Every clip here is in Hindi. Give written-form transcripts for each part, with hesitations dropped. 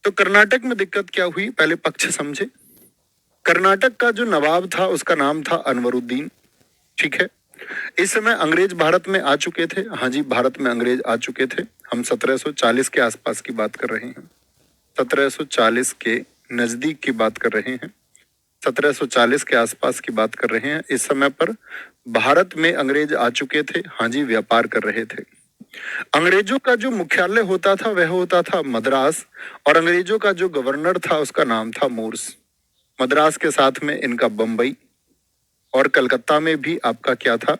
तो कर्नाटक में दिक्कत क्या हुई, पहले पक्ष समझे। कर्नाटक का जो नवाब था उसका नाम था अनवरुद्दीन, ठीक है। इस समय अंग्रेज भारत में आ चुके थे। हाँ जी, भारत में अंग्रेज आ चुके थे। हम 1740 के आसपास की बात कर रहे हैं, 1740 के नजदीक की बात कर रहे हैं, 1740 के आसपास की बात कर रहे हैं। इस समय पर भारत में अंग्रेज आ चुके थे। हाँ जी, व्यापार कर रहे थे। अंग्रेजों का जो मुख्यालय होता था वह होता था मद्रास, और अंग्रेजों का जो गवर्नर था उसका नाम था मोर्स। मद्रास के साथ में इनका बंबई, और कलकत्ता में भी आपका क्या था,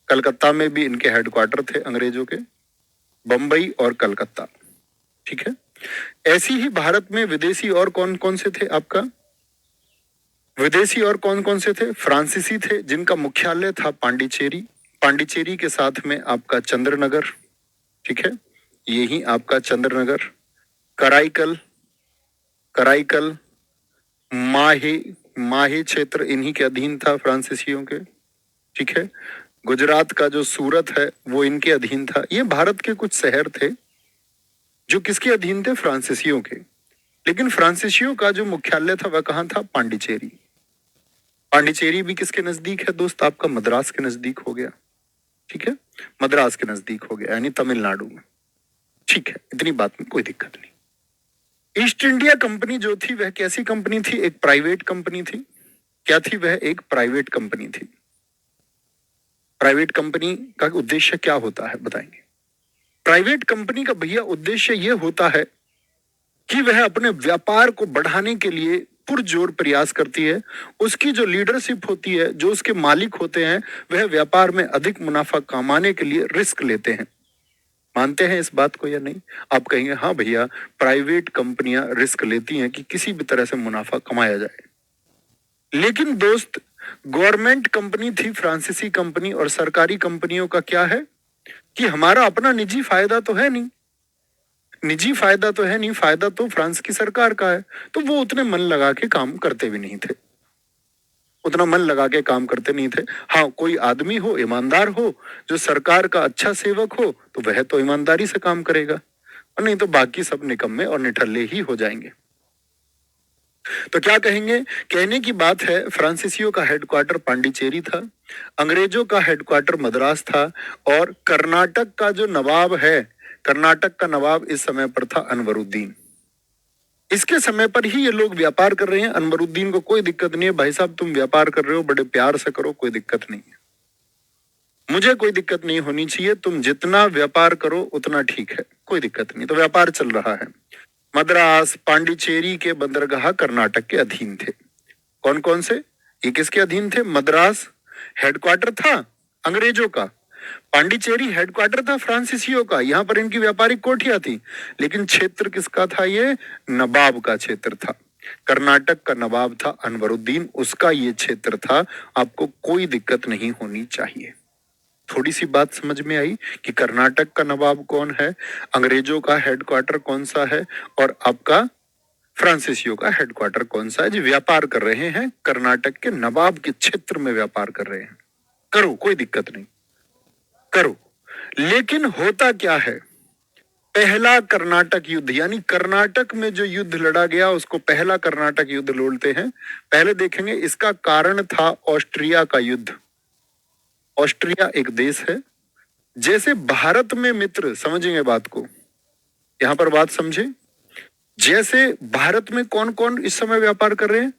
कलकत्ता में भी इनके हेडक्वार्टर थे अंग्रेजों के, बंबई और कलकत्ता, ठीक है। ऐसी ही भारत में विदेशी और कौन कौन से थे आपका, विदेशी और कौन कौन से थे, फ्रांसीसी थे जिनका मुख्यालय था पांडिचेरी, पांडिचेरी के साथ में आपका चंद्रनगर, ठीक है, यही आपका चंद्रनगर, कराईकल, कराईकल, माहे, माहे क्षेत्र इन्हीं के अधीन था फ्रांसीसियों के, ठीक है। गुजरात का जो सूरत है वो इनके अधीन था। ये भारत के कुछ शहर थे जो किसके अधीन थे, फ्रांसीसियों के। लेकिन फ्रांसीसियों का जो मुख्यालय था वह कहाँ था, पांडिचेरी। पांडिचेरी भी किसके नजदीक है दोस्त, आपका मद्रास के नजदीक हो गया, ठीक है, मद्रास के नजदीक हो गया, यानी तमिलनाडु में, ठीक है। इतनी बात में कोई दिक्कत नहीं। ईस्ट इंडिया कंपनी जो थी वह कैसी कंपनी थी, एक प्राइवेट कंपनी थी। क्या थी वह, एक प्राइवेट कंपनी थी। प्राइवेट कंपनी का उद्देश्य क्या होता है बताएंगे। प्राइवेट कंपनी का भैया उद्देश्य यह होता है कि वह अपने व्यापार को बढ़ाने के लिए पुरजोर प्रयास करती है। उसकी जो लीडरशिप होती है, जो उसके मालिक होते हैं, वह व्यापार में अधिक मुनाफा कमाने के लिए रिस्क लेते हैं। मानते हैं इस बात को या नहीं, आप कहेंगे हाँ भैया, प्राइवेट कंपनियां रिस्क लेती हैं कि किसी भी तरह से मुनाफा कमाया जाए। लेकिन दोस्त, गवर्नमेंट कंपनी थी फ्रांसीसी कंपनी, और सरकारी कंपनियों का क्या है कि हमारा अपना निजी फायदा तो है नहीं, निजी फायदा तो है नहीं, फायदा तो फ्रांस की सरकार का है। तो वो उतने मन लगा के काम करते भी नहीं थे, उतना मन लगा के काम करते नहीं थे। हाँ, कोई आदमी हो, ईमानदार हो, जो सरकार का अच्छा सेवक हो, तो वह तो ईमानदारी से काम करेगा, और नहीं तो बाकी सब निकम्मे और निठल्ले ही हो जाएंगे। तो क्या कहेंगे, कहने की बात है, फ्रांसीसियों का हेडक्वार्टर पांडिचेरी था, अंग्रेजों का हेडक्वार्टर मद्रास था, और कर्नाटक का जो नवाब है, कर्नाटक का नवाब इस समय पर था अनवरुद्दीन। इसके समय पर ही ये लोग व्यापार कर रहे हैं। अनवरुद्दीन को कोई दिक्कत नहीं है, भाई साहब तुम व्यापार कर रहे हो, बड़े प्यार से करो, कोई दिक्कत नहीं है, मुझे कोई दिक्कत नहीं होनी चाहिए, तुम जितना व्यापार करो उतना ठीक है, कोई दिक्कत नहीं। तो व्यापार चल रहा है। मद्रास, पांडिचेरी के बंदरगाह कर्नाटक के अधीन थे। कौन कौन से, ये किसके अधीन थे, मद्रास हेडक्वार्टर था अंग्रेजों का, पांडिचेरी हेडक्वार्टर था फ्रांसीसियों का, यहां पर इनकी व्यापारिक कोठियां थी। लेकिन क्षेत्र किसका था, ये नवाब का क्षेत्र था। कर्नाटक का नवाब था अनवरुद्दीन, उसका ये क्षेत्र था। आपको कोई दिक्कत नहीं होनी चाहिए। थोड़ी सी बात समझ में आई कि कर्नाटक का नवाब कौन है, अंग्रेजों का हेडक्वार्टर कौन सा है, और आपका फ्रांसीसियों का हेडक्वार्टर कौन सा है। जो व्यापार कर रहे हैं कर्नाटक के नवाब के क्षेत्र में व्यापार कर रहे हैं, करो, कोई दिक्कत नहीं, करो। लेकिन होता क्या है, पहला कर्नाटक युद्ध, यानी कर्नाटक में जो युद्ध लड़ा गया उसको पहला कर्नाटक युद्ध बोलते हैं। पहले देखेंगे, इसका कारण था ऑस्ट्रिया का युद्ध। ऑस्ट्रिया एक देश है, जैसे भारत में मित्र, समझेंगे बात को, यहां पर बात समझे, जैसे भारत में कौन कौन इस समय व्यापार कर रहे हैं,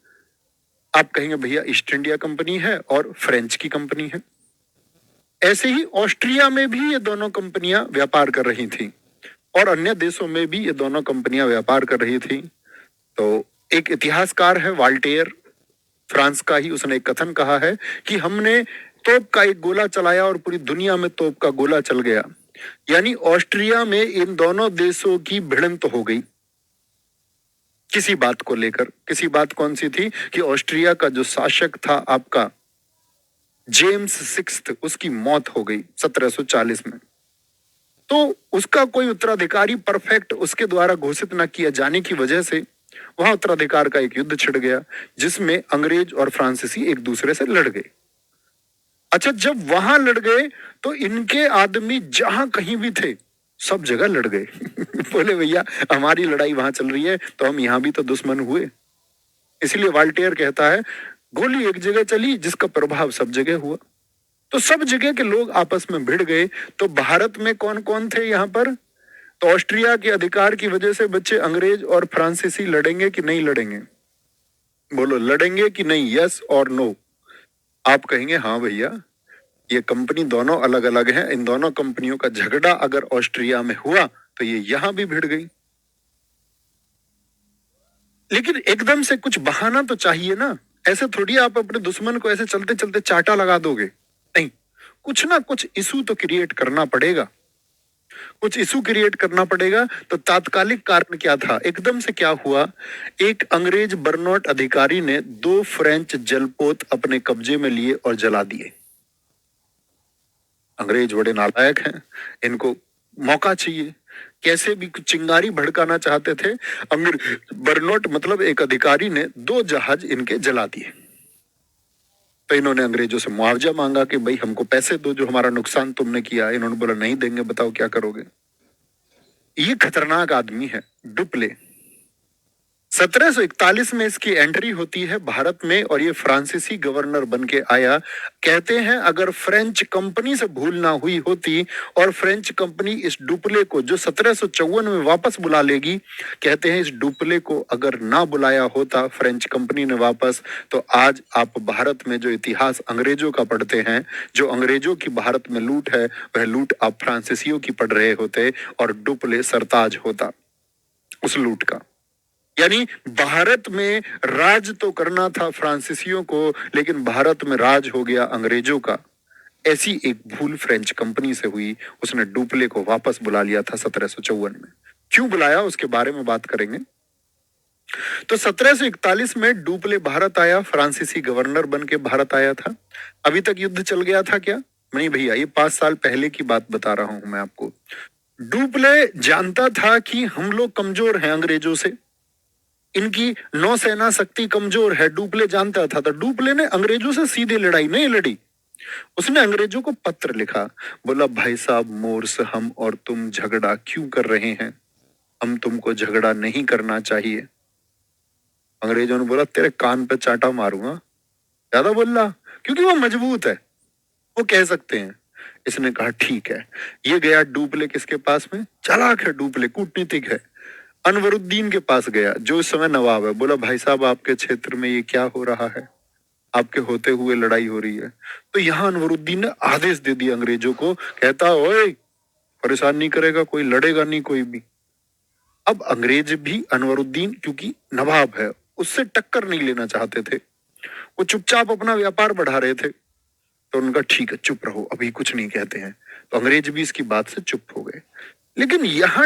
आप कहेंगे भैया ईस्ट इंडिया कंपनी है और फ्रेंच की कंपनी है। ऐसे ही ऑस्ट्रिया में भी ये दोनों कंपनियां व्यापार कर रही थी, और अन्य देशों में भी ये दोनों कंपनियां व्यापार कर रही थी। तो एक इतिहासकार है वाल्टेयर, फ्रांस का ही, उसने एक कथन कहा है कि हमने तोप का एक गोला चलाया और पूरी दुनिया में तोप का गोला चल गया। यानी ऑस्ट्रिया में इन दोनों देशों की भिड़ंत हो गई किसी बात को लेकर। किसी बात कौन सी थी कि ऑस्ट्रिया का जो शासक था आपका जेम्स सिक्स्थ, उसकी मौत हो गई 1740 में। तो उसका कोई उत्तराधिकारी परफेक्ट उसके द्वारा घोषित न किया जाने की वजह से वहां उत्तराधिकार का एक युद्ध छिड़ गया, जिसमें अंग्रेज और फ्रांसीसी एक दूसरे से लड़ गए। अच्छा, जब वहां लड़ गए तो इनके आदमी जहां कहीं भी थे, सब जगह लड़ गए। बोले भैया हमारी लड़ाई वहां चल रही है तो हम यहाँ भी तो दुश्मन हुए। इसलिए वाल्टेयर कहता है गोली एक जगह चली जिसका प्रभाव सब जगह हुआ। तो सब जगह के लोग आपस में भिड़ गए। तो भारत में कौन कौन थे यहाँ पर? तो ऑस्ट्रिया के अधिकार की वजह से बच्चे अंग्रेज और फ्रांसीसी लड़ेंगे कि नहीं लड़ेंगे? बोलो लड़ेंगे कि नहीं, यस और नो? आप कहेंगे हाँ भैया ये कंपनी दोनों अलग अलग हैं, इन दोनों कंपनियों का झगड़ा अगर ऑस्ट्रिया में हुआ तो ये यहां भी भिड़ गई। लेकिन एकदम से कुछ बहाना तो चाहिए ना। ऐसे थोड़ी आप अपने दुश्मन को ऐसे चलते चलते चाटा लगा दोगे, नहीं, कुछ ना कुछ इशू तो क्रिएट करना पड़ेगा। कुछ इशू क्रिएट करना पड़ेगा। तो तात्कालिक कारण क्या था? एकदम से क्या हुआ? एक अंग्रेज बर्नौट अधिकारी ने 2 फ्रेंच जलपोत अपने कब्जे में लिए और जला दिए। अंग्रेज बड़े नालायक हैं, इनको मौका चाहिए, कैसे भी कुछ चिंगारी भड़काना चाहते थे। अंग्रेज बर्नौट मतलब एक अधिकारी ने 2 जहाज इनके जला दिए। तो इन्होंने अंग्रेजों से मुआवजा मांगा कि भाई हमको पैसे दो जो हमारा नुकसान तुमने किया। इन्होंने बोला नहीं देंगे, बताओ क्या करोगे। ये खतरनाक आदमी है डुप्ले। 1741 में इसकी एंट्री होती है भारत में और ये फ्रांसीसी गवर्नर बन के आया। कहते हैं अगर फ्रेंच कंपनी से भूल ना हुई होती और फ्रेंच कंपनी इस डुप्ले को जो 1754 में वापस बुला लेगी, कहते हैं इस डुप्ले को अगर ना बुलाया होता फ्रेंच कंपनी ने वापस, तो आज आप भारत में जो इतिहास अंग्रेजों का पढ़ते हैं, जो अंग्रेजों की भारत में लूट है, वह लूट आप फ्रांसीसियों की पढ़ रहे होते और डुप्ले सरताज होता उस लूट का। यानी भारत में राज तो करना था फ्रांसीसियों को, लेकिन भारत में राज हो गया अंग्रेजों का। ऐसी एक भूल फ्रेंच कंपनी से हुई, उसने डुप्ले को वापस बुला लिया था 1754 में। क्यों बुलाया उसके बारे में बात करेंगे। तो 1741 में डुप्ले भारत आया, फ्रांसीसी गवर्नर बन के भारत आया था। अभी तक युद्ध चल गया था क्या? नहीं भैया, ये 5 साल पहले की बात बता रहा हूं मैं आपको। डुप्ले जानता था कि हम लोग कमजोर हैं अंग्रेजों से, इनकी नौसेना शक्ति कमजोर है, डुप्ले जानता था। तो डुप्ले ने अंग्रेजों से सीधे लड़ाई नहीं लड़ी, उसने अंग्रेजों को पत्र लिखा। बोला भाई साहब मोर्स हम और तुम झगड़ा क्यों कर रहे हैं, हम तुमको झगड़ा नहीं करना चाहिए। अंग्रेजों ने बोला तेरे कान पे चाटा मारूंगा, ज्यादा बोल रहा, क्योंकि वो मजबूत है, वो कह सकते हैं। इसने कहा ठीक है। ये गया डुप्ले किसके पास में? चालाक है डुप्ले, कूटनीतिक है। अनवरुद्दीन के पास गया जो इस समय नवाब है। बोला भाई साहब आपके क्षेत्र में ये क्या हो रहा है, आपके होते हुए लड़ाई हो रही है। तो यहाँ अनवरुद्दीन ने आदेश दे दिया अंग्रेजों को, कहता ओए परेशान नहीं करेगा कोई, लड़ेगा नहीं कोई भी। अब अंग्रेज भी अनवरुद्दीन क्योंकि नवाब है उससे टक्कर नहीं लेना चाहते थे, वो चुपचाप अपना व्यापार बढ़ा रहे थे। तो उनका ठीक है चुप रहो, अभी कुछ नहीं कहते हैं। तो अंग्रेज भी इसकी बात से चुप हो गए। लेकिन यहां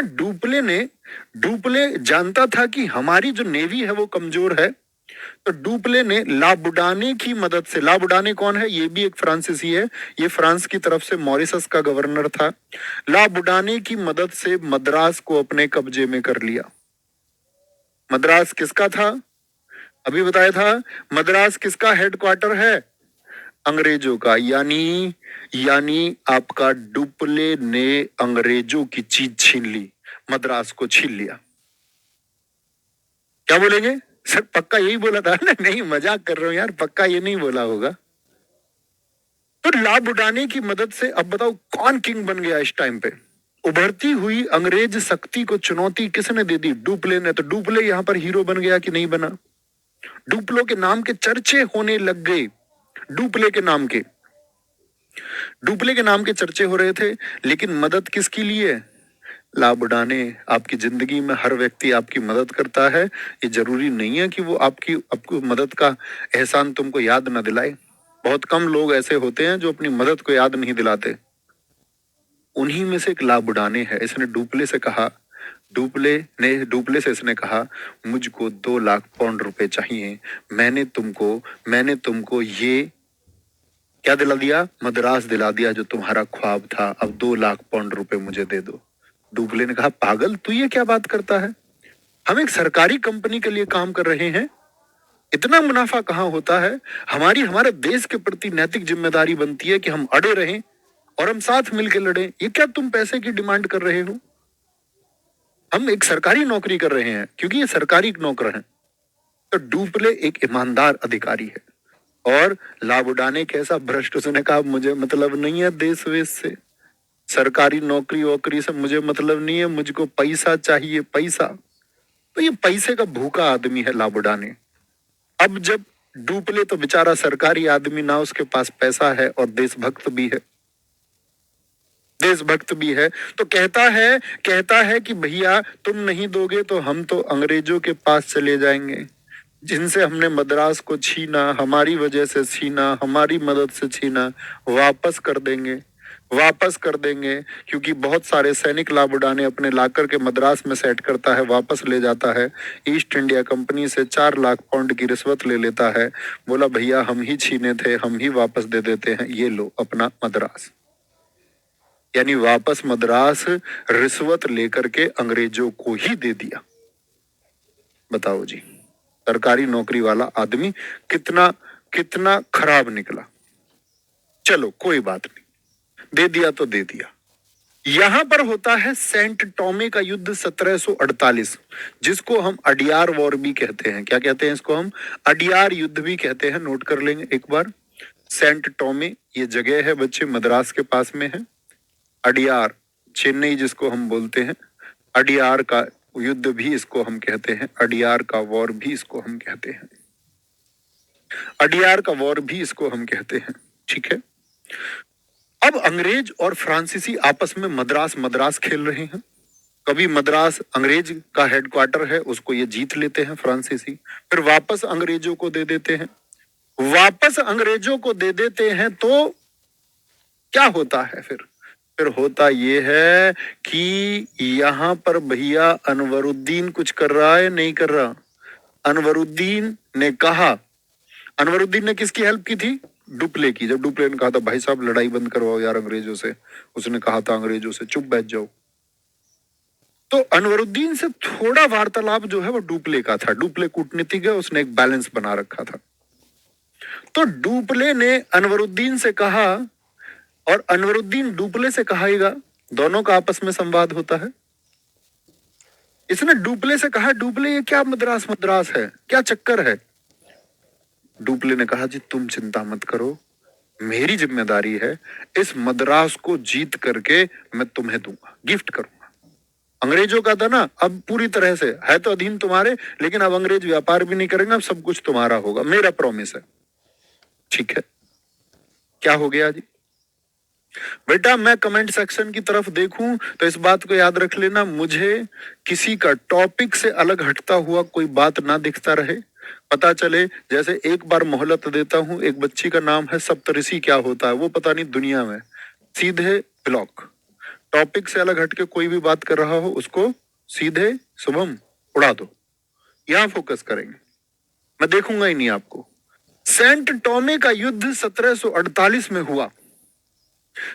डुप्ले जानता था कि हमारी जो नेवी है वो कमजोर है। तो डुप्ले ने ला बुडाने की मदद से, ला बुडाने कौन है? ये भी एक फ्रांसीसी है, ये फ्रांस की तरफ से मॉरिशस का गवर्नर था। ला बुडाने की मदद से मद्रास को अपने कब्जे में कर लिया। मद्रास किसका था? अभी बताया था। मद्रास किसका हेडक्वार्टर है? अंग्रेजों का। यानी आपका डुप्ले ने अंग्रेजों की चीज छीन ली, मद्रास को छीन लिया। क्या बोलेंगे सर, पक्का यही बोला था ना? नहीं मजाक कर रहा हूं यार, पक्का ये नहीं बोला होगा। तो लाभ उड़ाने की मदद से अब बताओ कौन किंग बन गया इस टाइम पे? उभरती हुई अंग्रेज शक्ति को चुनौती किसने दे दी? डुप्ले ने। तो डुप्ले यहां पर हीरो बन गया कि नहीं बना? डुप्लो के नाम के चर्चे होने लग गए। डुप्ले के नाम के चर्चे हो रहे थे, लेकिन मदद किसकी लिए? लाभ उड़ाने। आपकी जिंदगी में हर व्यक्ति आपकी मदद करता है, ये जरूरी नहीं है कि वो आपको मदद का एहसान तुमको याद ना दिलाए। बहुत कम लोग ऐसे होते हैं जो अपनी मदद को याद नहीं दिलाते। उन्हीं में से एक लाभ उड़ाने है। इसने डुप्ले से कहा, डुप्ले से इसने कहा मुझको 2 लाख पाउंड रुपए चाहिए। मैंने तुमको ये क्या दिला दिया? मद्रास दिला दिया जो तुम्हारा ख्वाब था। अब 2 लाख पाउंड रुपए मुझे दे दो। डुप्ले ने कहा पागल तू ये क्या बात करता है, हम एक सरकारी कंपनी के लिए काम कर रहे हैं, इतना मुनाफा कहां होता है? हमारे देश के प्रति नैतिक जिम्मेदारी बनती है कि हम अड़े रहें और हम साथ मिलकर लड़ें। ये क्या तुम पैसे की डिमांड कर रहे हो? हम एक सरकारी नौकरी कर रहे हैं क्योंकि ये सरकारी नौकर हैं। तो डुप्ले एक ईमानदार अधिकारी है और लाभ उड़ाने कैसा भ्रष्ट, उसने कहा मुझे मतलब नहीं है देश वेश से, सरकारी नौकरी वोकरी से मुझे मतलब नहीं है, मुझको पैसा चाहिए पैसा। तो ये पैसे का भूखा आदमी है लाभ उड़ाने। अब जब डुप्ले तो बेचारा सरकारी आदमी, ना उसके पास पैसा है और देशभक्त भी है, देशभक्त भी है, तो कहता है कि भैया तुम नहीं दोगे तो हम तो अंग्रेजों के पास चले जाएंगे, जिनसे हमने मद्रास को छीना, हमारी वजह से छीना, हमारी मदद से छीना, वापस कर देंगे, वापस कर देंगे। क्योंकि बहुत सारे सैनिक लाभ उड़ाने अपने लाकर के मद्रास में सेट करता है, वापस ले जाता है, ईस्ट इंडिया कंपनी से 4 लाख पाउंड की रिश्वत ले लेता है। बोला भैया हम ही छीने थे, हम ही वापस दे देते हैं, ये लो अपना मद्रास। यानी वापस मद्रास रिश्वत लेकर के अंग्रेजों को ही दे दिया। बताओ जी, सरकारी नौकरी वाला आदमी कितना कितना खराब निकला। चलो कोई बात नहीं, दे दिया तो दे दिया। यहां पर होता है सेंट टॉमे का युद्ध 1748, जिसको हम अडियार वॉर भी कहते हैं। क्या कहते हैं इसको? हम अडियार युद्ध भी कहते हैं। नोट कर लेंगे एक बार। सेंट टॉमे ये जगह है बच्चे, मद्रास के पास में है। अडियार चेन्नई जिसको हम बोलते हैं, अडियार का युद्ध भी इसको हम कहते हैं, अडियार का वॉर भी इसको हम कहते हैं, अडियार का वॉर भी इसको हम कहते हैं। ठीक है। अब अंग्रेज और फ्रांसीसी आपस में मद्रास मद्रास खेल रहे हैं। कभी मद्रास अंग्रेज का हेडक्वार्टर है, उसको ये जीत लेते हैं फ्रांसीसी, फिर वापस अंग्रेजों को दे देते हैं। वापस अंग्रेजों को दे देते हैं तो क्या होता है फिर होता ये है कि यहां पर भैया अनवरुद्दीन कुछ कर रहा है, नहीं कर रहा। अनवरुद्दीन ने कहा, अनवरुद्दीन ने किसकी हेल्प की थी? डुप्ले की। जब डुप्ले ने कहा था भाई साहब लड़ाई बंद करवाओ यार अंग्रेजों से, उसने कहा था अंग्रेजों से चुप बैठ जाओ। तो अनवरुद्दीन से थोड़ा वार्तालाप जो है वो डुप्ले का था। डुप्ले कूटनीतिज्ञ है, उसने एक बैलेंस बना रखा था। तो डुप्ले ने अनवरुद्दीन से कहा और अनवरुद्दीन डुप्ले से कहाएगा, दोनों का आपस में संवाद होता है। इसने डुप्ले से कहा, डुप्ले ये क्या मद्रास मद्रास है, क्या चक्कर है? डुप्ले ने कहा जी तुम चिंता मत करो, मेरी जिम्मेदारी है, इस मद्रास को जीत करके मैं तुम्हें दूंगा, गिफ्ट करूंगा। अंग्रेजों का था ना, अब पूरी तरह से है तो अधीन तुम्हारे, लेकिन अब अंग्रेज व्यापार भी नहीं करेंगे, अब सब कुछ तुम्हारा होगा, मेरा प्रॉमिस है। ठीक है। क्या हो गया जी? बेटा मैं कमेंट सेक्शन की तरफ देखूं तो इस बात को याद रख लेना, मुझे किसी का टॉपिक से अलग हटता हुआ कोई बात ना दिखता रहे। पता चले, जैसे एक बार मोहलत देता हूं, एक बच्ची का नाम है सप्तऋषि, क्या होता है वो पता नहीं दुनिया में, सीधे ब्लॉक। टॉपिक से अलग हटके कोई भी बात कर रहा हो उसको सीधे शुभम उड़ा दो, यहां फोकस करेंगे, मैं देखूंगा ही नहीं आपको। सेंट टॉमे का युद्ध 1748 में हुआ।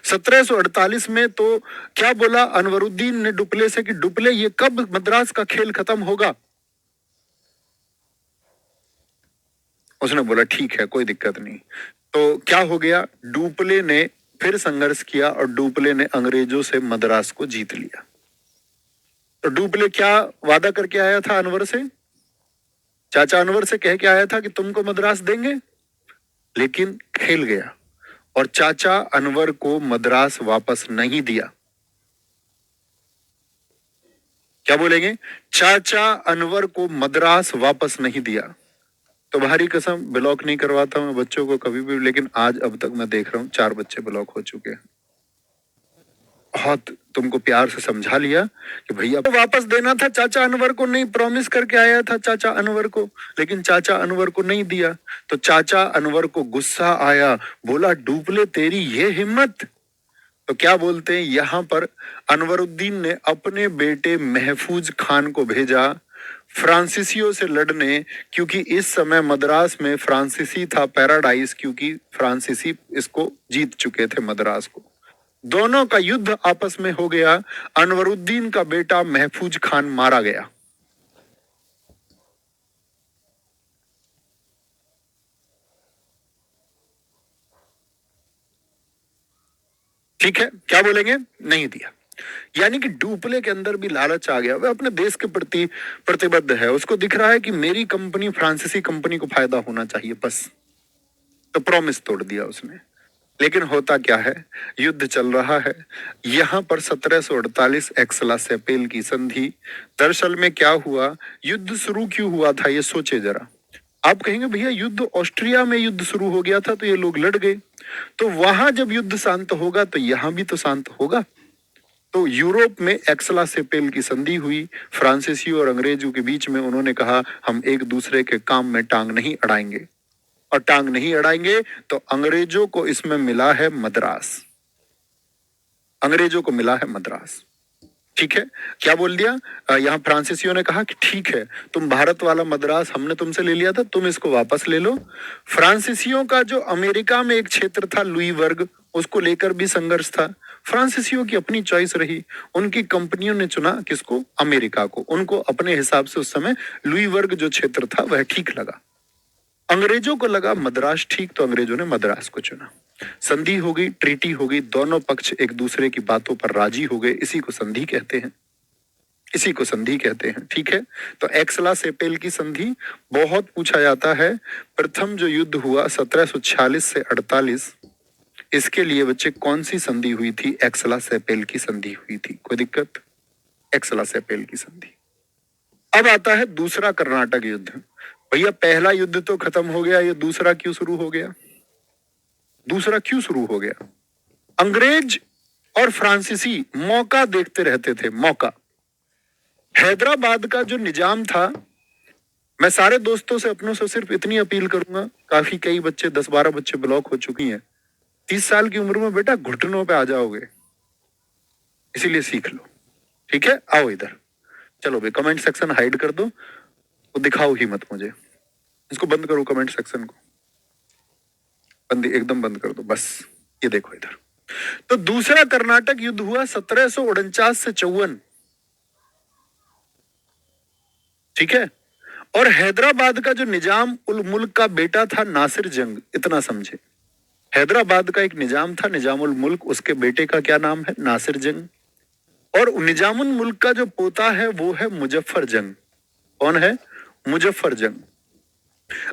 1748 में तो क्या बोला अनवरुद्दीन ने डुप्ले से कि डुप्ले ये कब मद्रास का खेल खत्म होगा? उसने बोला ठीक है कोई दिक्कत नहीं। तो क्या हो गया, डुप्ले ने फिर संघर्ष किया और डुप्ले ने अंग्रेजों से मद्रास को जीत लिया। तो डुप्ले क्या वादा करके आया था अनवर से? चाचा अनवर से कह के आया था कि तुमको मद्रास देंगे, लेकिन खेल गया और चाचा अनवर को मद्रास वापस नहीं दिया। क्या बोलेंगे? चाचा अनवर को मद्रास वापस नहीं दिया। तुम्हारी कसम ब्लॉक नहीं करवाता मैं बच्चों को कभी भी, लेकिन आज अब तक मैं देख रहा हूं 4 बच्चे ब्लॉक हो चुके हैं। बहुत तुमको प्यार से समझा लिया कि भैया तो वापस देना था, चाचा अनवर को नहीं, प्रॉमिस करके आया था चाचा अनवर को, लेकिन चाचा अनवर को नहीं दिया। तो चाचा अनवर को गुस्सा आया, बोला डुप्ले तेरी ये हिम्मत। तो क्या बोलते हैं यहां पर, अनवरुद्दीन ने अपने बेटे महफूज खान को भेजा फ्रांसीसियों से लड़ने, क्योंकि इस समय मद्रास में फ्रांसीसी था पैराडाइज, क्योंकि फ्रांसीसी इसको जीत चुके थे मद्रास को। दोनों का युद्ध आपस में हो गया, अनवरुद्दीन का बेटा महफूज खान मारा गया। ठीक है, क्या बोलेंगे? नहीं दिया। यानी कि डुप्ले के अंदर भी लालच आ गया, वह अपने देश के प्रति प्रतिबद्ध है, उसको दिख रहा है कि मेरी कंपनी फ्रांसीसी कंपनी को फायदा होना चाहिए बस, तो प्रॉमिस तोड़ दिया उसने। लेकिन होता क्या है, युद्ध चल रहा है। यहां पर 1748 एक्सला सेपेल की संधि, दरअसल में क्या हुआ, युद्ध शुरू क्यों हुआ था ये सोचे जरा। आप कहेंगे भैया युद्ध ऑस्ट्रिया में युद्ध शुरू हो गया था तो ये लोग लड़ गए, तो वहां जब युद्ध शांत होगा तो यहां भी तो शांत होगा। तो यूरोप में एक्सला सेपेल की संधि हुई, फ्रांसीसियों और अंग्रेजों के बीच में। उन्होंने कहा हम एक दूसरे के काम में टांग नहीं अड़ाएंगे, और टांग नहीं अड़ाएंगे तो अंग्रेजों को इसमें मिला है मद्रास, अंग्रेजों को मिला है मद्रास। ठीक है, क्या बोल दिया, यहाँ फ्रांसीसियों ने कहा कि ठीक है, तुम भारत वाला मद्रास हमने तुमसे ले लिया था, तुम इसको वापस ले लो। फ्रांसीसियों का जो अमेरिका में एक क्षेत्र था लुई वर्ग, उसको लेकर भी संघर्ष था। फ्रांसीसियों की अपनी चॉइस रही, उनकी कंपनियों ने चुना किसको, अमेरिका को। उनको अपने हिसाब से उस समय लुई वर्ग जो क्षेत्र था वह ठीक लगा। अंग्रेजों को लगा मद्रास ठीक, तो अंग्रेजों ने मद्रास को चुना। संधि हो गई, ट्रीटी हो गई, दोनों पक्ष एक दूसरे की बातों पर राजी हो गए। इसी को संधि कहते हैं, इसी को संधि कहते हैं। ठीक है, तो एक्सला सेपेल की संधि बहुत पूछा जाता है। प्रथम जो युद्ध हुआ 1746 से 48, इसके लिए बच्चे कौन सी संधि हुई थी, एक्सला सेपेल की संधि हुई थी। कोई दिक्कत, एक्सला सेपेल की संधि। अब आता है दूसरा कर्नाटक युद्ध। भैया पहला युद्ध तो खत्म हो गया, ये दूसरा क्यों शुरू हो गया, दूसरा क्यों शुरू हो गया। अंग्रेज और फ्रांसीसी मौका देखते रहते थे, मौका। हैदराबाद का जो निजाम था, मैं सारे दोस्तों से अपनों से सिर्फ इतनी अपील करूंगा, काफी कई बच्चे 10-12 बच्चे ब्लॉक हो चुकी हैं, 30 साल की उम्र में बेटा घुटनों पे आ जाओगे, इसीलिए सीख लो। ठीक है, आओ इधर, चलो भाई कमेंट सेक्शन हाइड कर दो, तो दिखाओ ही मत मुझे, इसको बंद करो कमेंट सेक्शन को, बंद एकदम बंद कर दो बस। ये देखो इधर, तो दूसरा कर्नाटक युद्ध हुआ 1749 से 54। ठीक है, और हैदराबाद का जो निजाम उल मुल्क का बेटा था नासिर जंग, इतना समझे, हैदराबाद का एक निजाम था निजाम उल मुल्क, उसके बेटे का क्या नाम है, नासिर जंग। और निजाम उल मुल्क का जो पोता है वो है मुजफ्फर जंग। कौन है, मुजफ्फर जंग।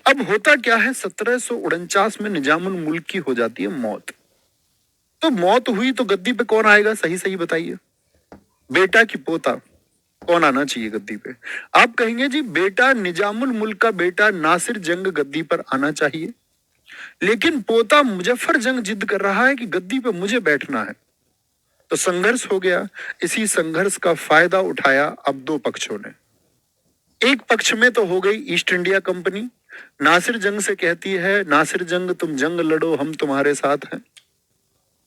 अब होता क्या है, 1749 में निजाम उल मुल्क की हो जाती है मौत। तो मौत हुई तो गद्दी पे कौन आएगा, सही सही बताइए, बेटा की पोता, कौन आना चाहिए गद्दी पे। आप कहेंगे जी बेटा निजामुल मुल्क का बेटा नासिर जंग गद्दी पर आना चाहिए, लेकिन पोता मुजफ्फर जंग जिद कर रहा है कि गद्दी पे मुझे बैठना है। तो संघर्ष हो गया। इसी संघर्ष का फायदा उठाया अब दो पक्षों ने। एक पक्ष में तो हो गई ईस्ट इंडिया कंपनी, नासिर जंग से कहती है नासिर जंग तुम जंग लड़ो हम तुम्हारे साथ हैं,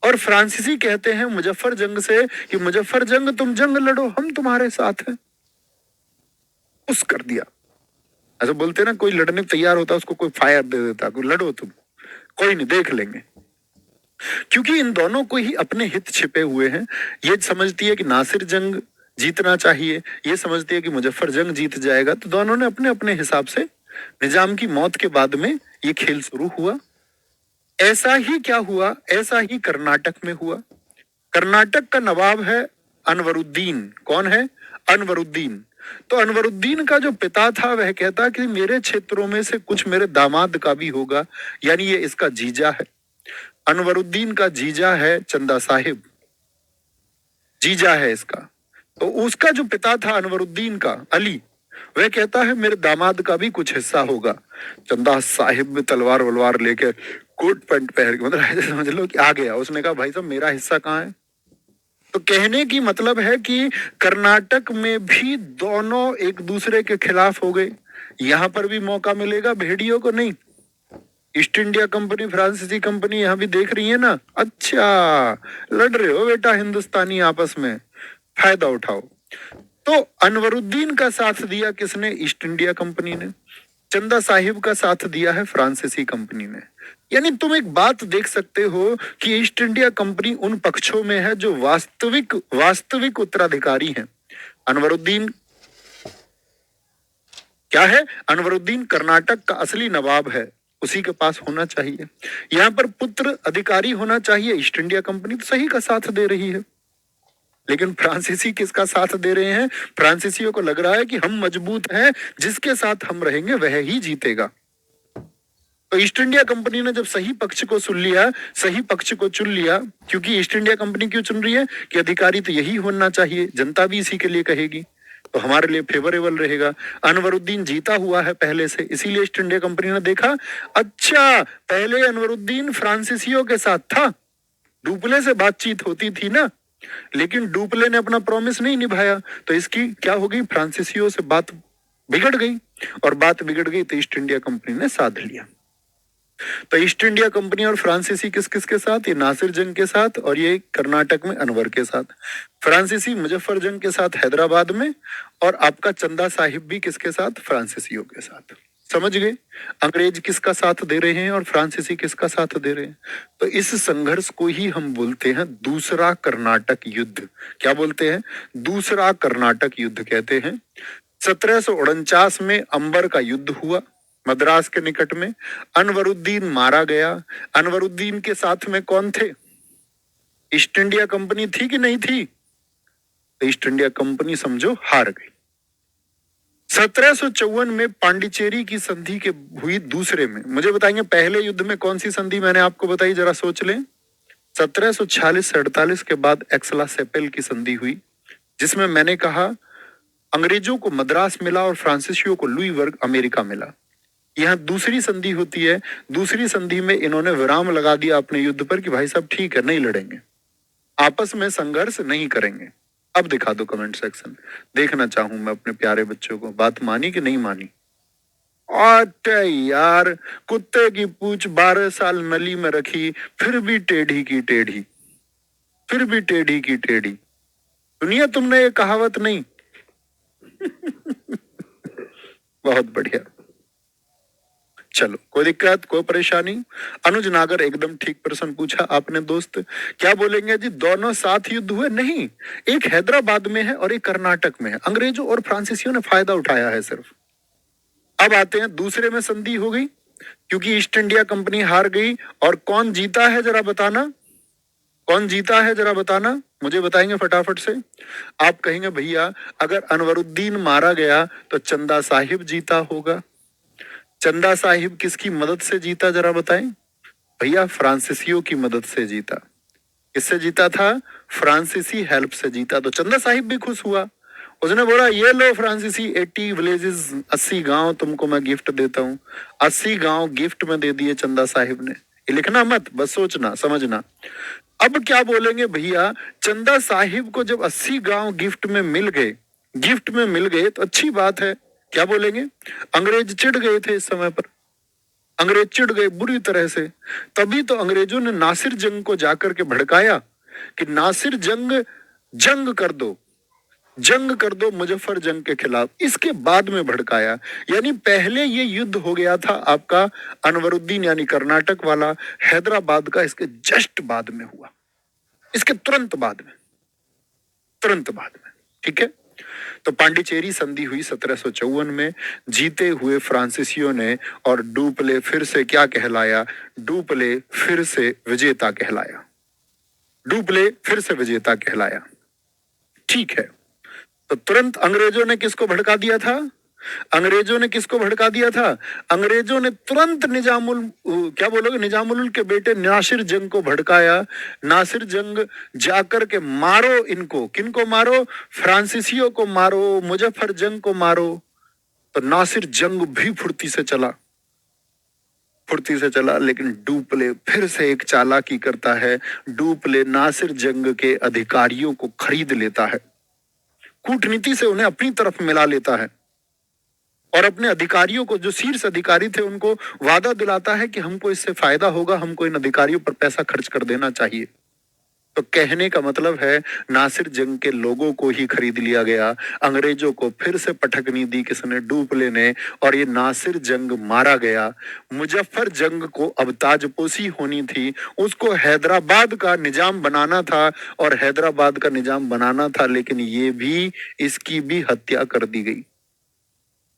और फ्रांसीसी कहते हैं मुजफ्फर जंग से कि मुजफ्फर जंग तुम जंग लड़ो हम तुम्हारे साथ हैं। उस कर दिया, ऐसा बोलते ना, कोई लड़ने तैयार होता उसको कोई फायर दे देता, कोई लड़ो तुम, कोई नहीं देख लेंगे। क्योंकि इन दोनों को ही अपने हित छिपे हुए हैं। ये समझती है कि नासिर जंग जीतना चाहिए, ये समझती है कि मुजफ्फर जंग जीत जाएगा। तो दोनों ने अपने अपने हिसाब से, निजाम की मौत के बाद में ये खेल शुरू हुआ। ऐसा ही क्या हुआ, ऐसा ही कर्नाटक में हुआ। कर्नाटक का नवाब है अनवरुद्दीन। कौन है, अनवरुद्दीन। तो अनवरुद्दीन का जो पिता था वह कहता कि मेरे क्षेत्रों में से कुछ मेरे दामाद का भी होगा, यानी ये इसका जीजा है। अनवरुद्दीन का जीजा है चंदा साहिब, जीजा है इसका। तो उसका जो पिता था अनवरुद्दीन का, अली, वह कहता है मेरे दामाद का भी कुछ हिस्सा होगा। चंदा साहिब में तलवार वलवार लेकर कोट पैंट पहन के, मतलब ऐसे समझ लो कि आ गया। उसने कहा भाई साहब मेरा हिस्सा कहाँ है। तो कहने की मतलब है कि कर्नाटक में भी दोनों एक दूसरे के खिलाफ हो गए। यहां पर भी मौका मिलेगा भेड़ियों को, नहीं, ईस्ट इंडिया कंपनी फ्रांसीसी कंपनी यहां भी देख रही है ना, अच्छा लड़ रहे हो बेटा हिंदुस्तानी आपस में, फायदा उठाओ। तो अनवरुद्दीन का साथ दिया किसने, ईस्ट इंडिया कंपनी ने। चंदा साहिब का साथ दिया है फ्रांसीसी कंपनी ने। यानी तुम एक बात देख सकते हो कि ईस्ट इंडिया कंपनी उन पक्षों में है जो वास्तविक उत्तराधिकारी हैं। अनवरुद्दीन क्या है, अनवरुद्दीन कर्नाटक का असली नवाब है, उसी के पास होना चाहिए। यहां पर पुत्र अधिकारी होना चाहिए, ईस्ट इंडिया कंपनी तो सही का साथ दे रही है। लेकिन फ्रांसीसी किसका साथ दे रहे हैं? फ्रांसीसियों को लग रहा है कि हम मजबूत हैं, जिसके साथ हम रहेंगे वह ही जीतेगा। तो ईस्ट इंडिया कंपनी ने जब सही पक्ष को सुन लिया, सही पक्ष को चुन लिया, क्योंकि ईस्ट इंडिया कंपनी क्यों चुन रही है कि अधिकारी तो यही होना चाहिए, जनता भी इसी के लिए कहेगी, तो हमारे लिए फेवरेबल रहेगा। अनवरुद्दीन जीता हुआ है पहले से, इसीलिए ईस्ट इंडिया कंपनी ने देखा, अच्छा पहले अनवरुद्दीन फ्रांसीसियों के साथ था, डुप्ले से बातचीत होती थी ना, लेकिन डुप्ले ने अपना प्रॉमिस नहीं निभाया, तो इसकी क्या हो गई, फ्रांसीसियों से बात बिगड़ गई, और बात बिगड़ गई तो ईस्ट इंडिया कंपनी ने साध लिया। तो ईस्ट इंडिया कंपनी और फ्रांसीसी किस किस के साथ, ये नासिर जंग के साथ, और ये कर्नाटक में अनवर के साथ। फ्रांसीसी मुजफ्फर जंग के साथ हैदराबाद में, और आपका चंदा साहिब भी किसके साथ, फ्रांसीसियों के साथ। समझ गए, अंग्रेज किसका साथ दे रहे हैं और फ्रांसीसी किसका साथ दे रहे हैं। तो इस संघर्ष को ही हम बोलते हैं दूसरा कर्नाटक युद्ध। क्या बोलते हैं? दूसरा कर्नाटक युद्ध कहते हैं। 1749 में अंबर का युद्ध हुआ मद्रास के निकट में, अनवरुद्दीन मारा गया। अनवरुद्दीन के साथ में कौन थे? ईस्ट इंडिया कंपनी थी कि नहीं थी? ईस्ट इंडिया कंपनी समझो हार गई। 1754 में पांडिचेरी की संधि के हुई दूसरे में। मुझे बताएंगे पहले युद्ध में कौन सी संधि मैंने आपको बताई, जरा सोच लें। 1746 से 48 के बाद एक्सला सेपेल की संधि हुई, जिसमें मैंने कहा अंग्रेजों को मद्रास मिला और फ्रांसीसियों को लुईवर्ग अमेरिका मिला। यहां दूसरी संधि होती है, दूसरी संधि में इन्होंने विराम लगा दिया अपने युद्ध पर कि भाई साहब ठीक है, नहीं लड़ेंगे, आपस में संघर्ष नहीं करेंगे। अब दिखा दो कमेंट सेक्शन, देखना चाहूं मैं अपने प्यारे बच्चों को, बात मानी कि नहीं मानी। अरे यार, कुत्ते की पूंछ 12 साल नली में रखी, फिर भी टेढ़ी की टेढ़ी, फिर भी टेढ़ी की टेढ़ी। सुनिए तुमने ये कहावत नहीं? बहुत बढ़िया, चलो कोई दिक्कत कोई परेशानी। अनुज नागर एकदम ठीक प्रश्न पूछा आपने दोस्त। क्या बोलेंगे जी, दोनों साथ युद्ध हुए? नहीं, एक हैदराबाद में है और एक कर्नाटक में है। अंग्रेजों और फ्रांसीसियों ने फायदा उठाया है सिर्फ। अब आते हैं दूसरे में संधि हो गई, क्योंकि ईस्ट इंडिया कंपनी हार गई, और कौन जीता है जरा बताना, कौन जीता है जरा बताना, मुझे बताएंगे फटाफट से। आप कहेंगे भैया अगर अनवरुद्दीन मारा गया तो चंदा साहिब जीता होगा। चंदा साहिब किसकी मदद से जीता जरा बताएं? भैया फ्रांसीसियों की मदद से जीता। किससे जीता था? फ्रांसीसी हेल्प से जीता। तो चंदा साहिब भी खुश हुआ, उसने बोला ये लो फ्रांसीसी 80 विलेजेस, 80 गांव तुमको मैं गिफ्ट देता हूँ। 80 गांव गिफ्ट में दे दिए चंदा साहिब ने। ये लिखना मत, बस सोचना समझना। अब क्या बोलेंगे भैया, चंदा साहिब को जब 80 गांव गिफ्ट में मिल गए, गिफ्ट में मिल गए तो अच्छी बात है। क्या बोलेंगे? अंग्रेज चिढ़ गए थे इस समय पर, अंग्रेज चिढ़ गए बुरी तरह से। तभी तो अंग्रेजों ने नासिर जंग को जाकर के भड़काया कि नासिर जंग, जंग कर दो, जंग कर दो मुजफ्फर जंग के खिलाफ। इसके बाद में भड़काया, यानी पहले ये युद्ध हो गया था आपका अनवरुद्दीन यानी कर्नाटक वाला, हैदराबाद का इसके जस्ट बाद में हुआ, इसके तुरंत बाद में, तुरंत बाद में। ठीक है, तो पांडिचेरी संधि हुई 1754 में, जीते हुए फ्रांसीसियों ने, और डुप्ले फिर से क्या कहलाया? डुप्ले फिर से विजेता कहलाया, डुप्ले फिर से विजेता कहलाया। ठीक है, तो तुरंत अंग्रेजों ने किसको भड़का दिया था? अंग्रेजों ने किसको भड़का दिया था? अंग्रेजों ने तुरंत निजामुल, क्या बोलोगे, निजामुल के बेटे नासिर जंग को भड़काया। नासिर जंग जाकर के मारो इनको, किनको मारो? फ्रांसीसियों को मारो, मुजफ्फर जंग को मारो। तो नासिर जंग भी फुर्ती से चला, फुर्ती से चला, लेकिन डुप्ले फिर से एक चालाकी करता है। डुप्ले नासिर जंग के अधिकारियों को खरीद लेता है, कूटनीति से उन्हें अपनी तरफ मिला लेता है, और अपने अधिकारियों को, जो शीर्ष अधिकारी थे, उनको वादा दिलाता है कि हमको इससे फायदा होगा, हमको इन अधिकारियों पर पैसा खर्च कर देना चाहिए। तो कहने का मतलब है नासिर जंग के लोगों को ही खरीद लिया गया, अंग्रेजों को फिर से पटकनी दी किसने? डुप्ले ने, और ये नासिर जंग मारा गया। मुजफ्फर जंग को अब ताजपोशी होनी थी, उसको हैदराबाद का निजाम बनाना था, और हैदराबाद का निजाम बनाना था, लेकिन ये भी, इसकी भी हत्या कर दी गई,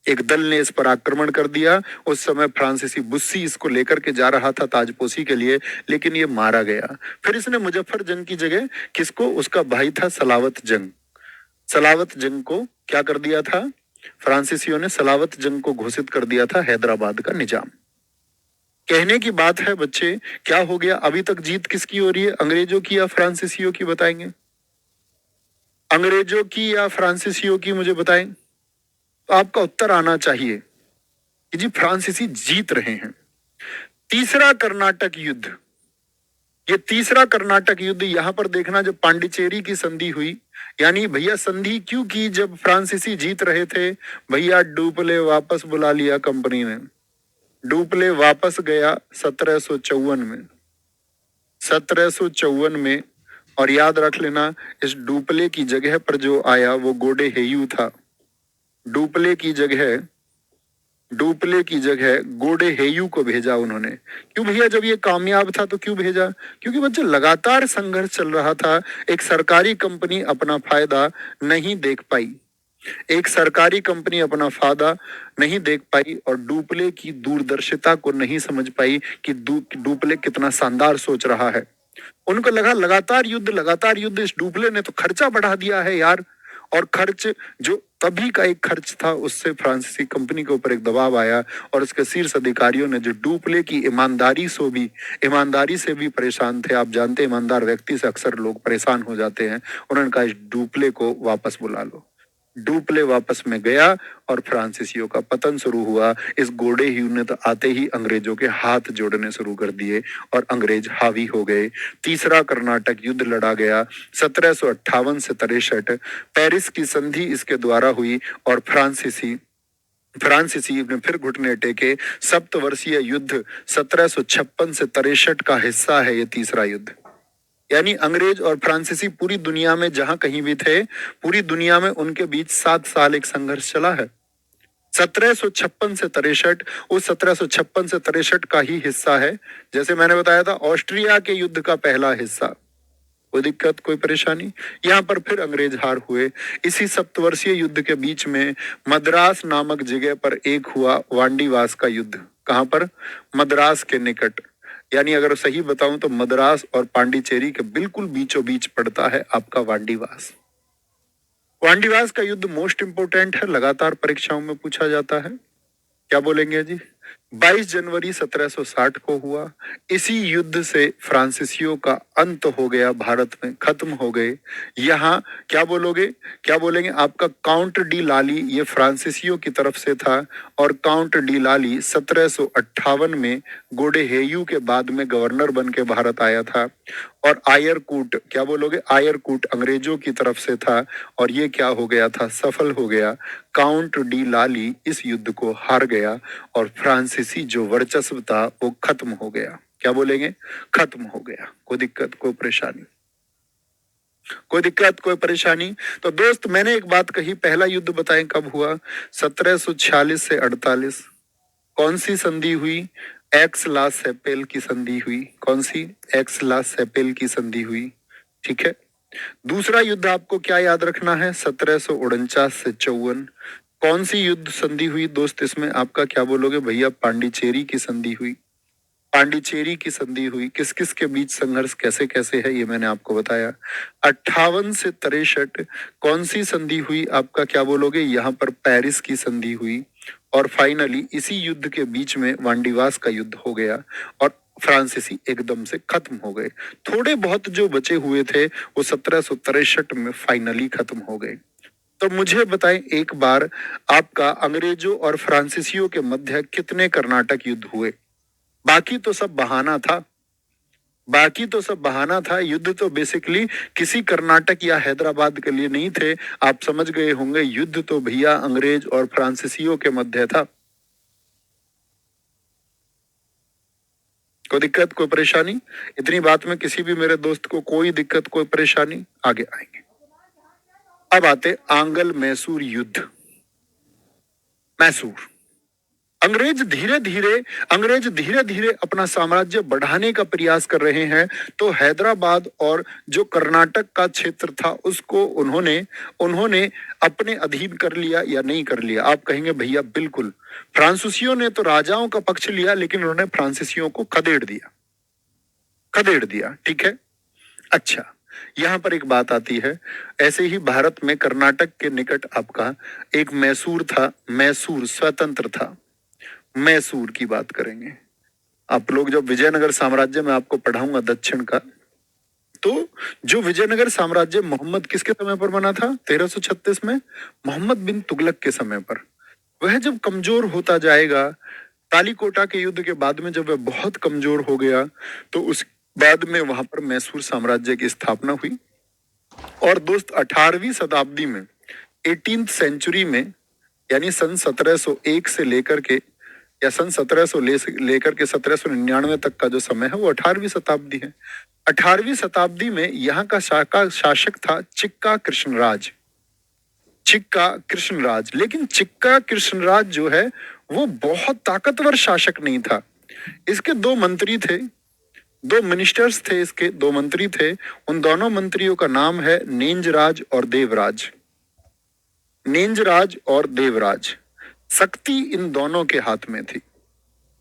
एक दल ने इस पर आक्रमण कर दिया। उस समय फ्रांसीसी बुस्सी इसको लेकर के जा रहा था ताजपोशी के लिए, लेकिन ये मारा गया। फिर इसने मुजफ्फर जंग की जगह किसको, उसका भाई था सलावत जंग, सलावत जंग को क्या कर दिया था, फ्रांसीसियों ने सलावत जंग को घोषित कर दिया था हैदराबाद का निजाम। कहने की बात है बच्चे, क्या हो गया, अभी तक जीत किसकी हो रही है, अंग्रेजों की या फ्रांसीसियों की, बताएंगे? अंग्रेजों की या फ्रांसीसियों की, मुझे बताएं। तो आपका उत्तर आना चाहिए कि जी फ्रांसीसी जीत रहे हैं। तीसरा कर्नाटक युद्ध, ये तीसरा कर्नाटक युद्ध, यहां पर देखना जब पांडिचेरी की संधि हुई, यानी भैया संधि क्यों की, जब फ्रांसीसी जीत रहे थे, भैया डुप्ले वापस बुला लिया कंपनी ने। डुप्ले वापस गया 1754 में, 1754 में। और याद रख लेना, इस डुप्ले की जगह पर जो आया वो गोडे हेयू था। डुप्ले की जगह, डुप्ले की जगह गोडे हेयू को भेजा उन्होंने। क्यों भैया, जब ये कामयाब था तो क्यों भेजा? क्योंकि बच्चे लगातार संघर्ष चल रहा था, एक सरकारी कंपनी अपना फायदा नहीं देख पाई, एक सरकारी कंपनी अपना फायदा नहीं देख पाई और डुप्ले की दूरदर्शिता को नहीं समझ पाई कि डुप्ले कितना शानदार सोच रहा है। उनको लगा लगातार युद्ध, लगातार युद्ध, इस डुप्ले ने तो खर्चा बढ़ा दिया है यार। और खर्च जो तभी का एक खर्च था, उससे फ्रांसीसी कंपनी के ऊपर एक दबाव आया और उसके शीर्ष अधिकारियों ने, जो डुप्ले की ईमानदारी से भी परेशान थे, आप जानते हैं ईमानदार व्यक्ति से अक्सर लोग परेशान हो जाते हैं, उन्होंने कहा इस डुप्ले को वापस बुला लो। डुप्ले वापस में गया और फ्रांसीसियों का पतन शुरू हुआ। इस गोडे ह्यू ने तो आते ही अंग्रेजों के हाथ जोड़ने शुरू कर दिए और अंग्रेज हावी हो गए। तीसरा कर्नाटक युद्ध लड़ा गया 1758 से 63। पेरिस की संधि इसके द्वारा हुई और फ्रांसीसी ने फिर घुटने टेके। सप्तवर्षीय युद्ध 1756 से 63 का हिस्सा है ये तीसरा युद्ध। यानी अंग्रेज और फ्रांसीसी पूरी दुनिया में जहां कहीं भी थे, पूरी दुनिया में उनके बीच 7 साल एक संघर्ष चला है। 1756 से 63, उस 1756 से 63 का ही हिस्सा है। जैसे मैंने बताया था ऑस्ट्रिया के युद्ध का पहला हिस्सा। कोई दिक्कत, कोई परेशानी? यहाँ पर फिर अंग्रेज हार हुए। इसी सप्तवर्षीय युद्ध के बीच में मद्रास नामक जगह पर एक हुआ वांडीवास का युद्ध। कहां पर? मद्रास के निकट। यानी अगर सही बताऊं तो मद्रास और पांडिचेरी के बिल्कुल बीचों बीच पड़ता है आपका वांडीवास। वांडीवास का युद्ध मोस्ट इंपोर्टेंट है, लगातार परीक्षाओं में पूछा जाता है। क्या बोलेंगे जी? 22 जनवरी 1760 को हुआ। इसी युद्ध से फ्रांसीसियों का अंत हो गया, भारत में खत्म हो गए। यहाँ क्या बोलोगे, क्या बोलेंगे? आपका काउंट डी लाली ये फ्रांसीसियों की तरफ से था और काउंट डी लाली 1758 में गोडे हेयू के बाद में गवर्नर बन के भारत आया था। और आयरकूट, क्या बोलोगे? आयरकूट अंग्रेजों की तरफ से था और ये क्या हो गया था, सफल हो गया। काउंट डी लाली इस युद्ध को हार गया और फ्रांसीसी जो वर्चस्व था वो खत्म हो गया। क्या बोलेंगे? खत्म हो गया। कोई दिक्कत, कोई परेशानी? कोई दिक्कत, कोई परेशानी? तो दोस्त मैंने एक बात कही, पहला युद्ध बताएं कब हुआ? 1746 से 48। कौन सी संधि हुई? एक्स ला सेपेल की संधि हुई। कौन सी? एक्स ला सेपेल की संधि हुई। ठीक है। दूसरा युद्ध आपको क्या याद रखना है? 1749 से 54। कौन सी युद्ध संधि हुई दोस्त इसमें? आपका क्या बोलोगे भैया? पांडिचेरी की संधि हुई। पांडिचेरी की संधि हुई। किस किस के बीच संघर्ष कैसे कैसे है ये मैंने आपको बताया। 58 से 63 कौन सी संधि हुई? आपका क्या बोलोगे? यहाँ पर पेरिस की संधि हुई। और फाइनली इसी युद्ध के बीच में वांडीवास का युद्ध हो गया और फ्रांसीसी एकदम से खत्म हो गए। थोड़े बहुत जो बचे हुए थे वो 1763 में फाइनली खत्म हो गए। तो मुझे बताएं एक बार, आपका अंग्रेजों और फ्रांसीसियों के मध्य कितने कर्नाटक युद्ध हुए? बाकी तो सब बहाना था, बाकी तो सब बहाना था। युद्ध तो बेसिकली किसी कर्नाटक या हैदराबाद के लिए नहीं थे। आप समझ गए होंगे, युद्ध तो भैया अंग्रेज और फ्रांसीसियों के मध्य था। कोई दिक्कत, कोई परेशानी? इतनी बात में किसी भी मेरे दोस्त को कोई दिक्कत, कोई परेशानी? आगे आएंगे। अब आते आंगल मैसूर युद्ध। मैसूर, अंग्रेज धीरे धीरे अपना साम्राज्य बढ़ाने का प्रयास कर रहे हैं। तो हैदराबाद और जो कर्नाटक का क्षेत्र था उसको उन्होंने उन्होंने अपने अधीन कर लिया या नहीं कर लिया? आप कहेंगे भैया बिल्कुल, फ्रांसीसियों ने तो राजाओं का पक्ष लिया लेकिन उन्होंने फ्रांसीसियों को खदेड़ दिया। ठीक है। अच्छा, यहां पर एक बात आती है, ऐसे ही भारत में कर्नाटक के निकट आपका एक मैसूर था, मैसूर स्वतंत्र था। मैसूर की बात करेंगे आप लोग जब विजयनगर साम्राज्य में आपको पढ़ाऊंगा दक्षिण का, तो जो विजयनगर साम्राज्य मोहम्मद किसके समय पर बना था 1336 में? मोहम्मद बिन तुगलक के समय पर। वह जब कमजोर होता जाएगा, तालीकोटा के युद्ध के बाद में जब वह बहुत कमजोर हो गया, तो उस बाद में वहां पर मैसूर साम्राज्य की स्थापना हुई। और दोस्त 18वीं शताब्दी में 18th सेंचुरी में, यानी सन 1701 से लेकर के या सन 1700 लेकर के 1799 तक का जो समय है वो 18वीं शताब्दी है। 18वीं शताब्दी में यहाँ का शासक था चिक्का कृष्णराज। लेकिन चिक्का कृष्णराज जो है वो बहुत ताकतवर शासक नहीं था। इसके दो मंत्री थे, दो मिनिस्टर्स थे, इसके दो मंत्री थे। उन दोनों मंत्रियों का नाम है नेंजराज और देवराज। नेंजराज और देवराज, शक्ति इन दोनों के हाथ में थी।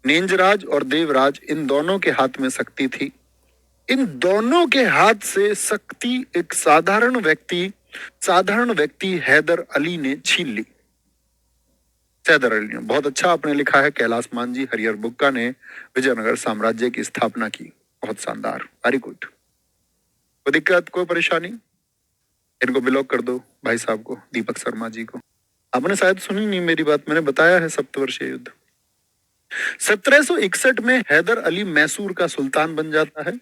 नेंजराज और देवराज इन दोनों के हाथ में शक्ति थी। इन दोनों के हाथ से शक्ति एक साधारण व्यक्ति हैदर अली ने छीन ली। हैदर अली ने, बहुत अच्छा आपने लिखा है कैलाश मान जी, हरिहर बुक्का ने विजयनगर साम्राज्य की स्थापना की। बहुत शानदार, वेरी गुड। कोई दिक्कत, कोई परेशानी? इनको ब्लॉक कर दो भाई साहब को, दीपक शर्मा जी को। आपने शायद सुनी नहीं मेरी बात, मैंने बताया है सप्तवर्षीय युद्ध। 1761 में हैदर अली मैसूर का सुल्तान बन जाता है।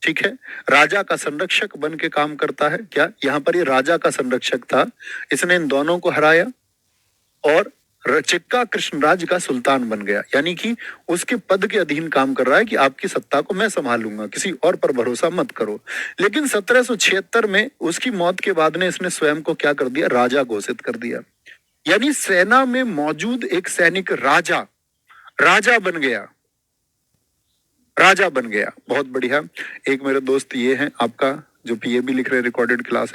ठीक है, राजा का संरक्षक बन के काम करता है। क्या यहाँ पर ये राजा का संरक्षक था? इसने इन दोनों को हराया और चिक्का कृष्णराज का सुल्तान बन गया, यानी कि उसके पद के अधीन काम कर रहा है कि आपकी सत्ता को मैं संभालूंगा, किसी और पर भरोसा मत करो। लेकिन 1776 में उसकी मौत के बाद ने इसने स्वयं को क्या कर दिया? राजा घोषित कर दिया। यानी सेना में मौजूद एक सैनिक राजा बन गया। बहुत बढ़िया। एक मेरे दोस्त ये हैं आपका जो पीएबी लिख रहे, रिकॉर्डेड क्लास है।